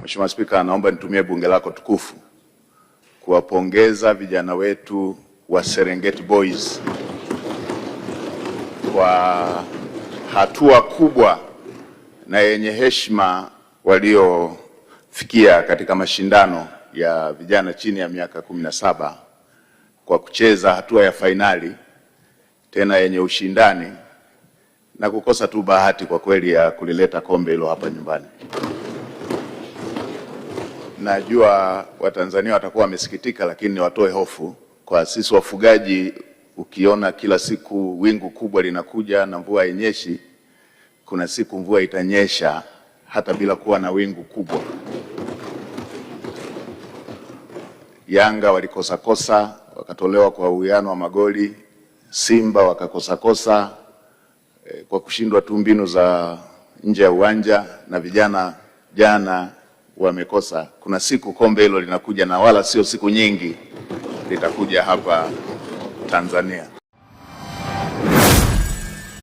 Mheshimiwa Spika, naomba nitumie bunge lako tukufu kuwapongeza vijana wetu wa Serengeti Boys kwa hatua kubwa na yenye heshima waliofikia katika mashindano ya vijana chini ya miaka 17 kwa kucheza hatua ya fainali tena yenye ushindani na kukosa tu bahati kwa kweli ya kulileta kombe hilo hapa nyumbani. Najua Watanzania watakuwa wamesikitika, lakini niwatoe hofu kwa sisi wafugaji. Ukiona kila siku wingu kubwa linakuja na mvua yenyeshi, kuna siku mvua itanyesha hata bila kuwa na wingu kubwa. Yanga walikosa wakatolewa kwa uwiano wa magoli, Simba wakakosa kwa kushindwa tu mbinu za nje ya uwanja, na vijana jana wamekosa. Kuna siku kombe hilo linakuja na wala sio siku nyingi litakuja hapa Tanzania.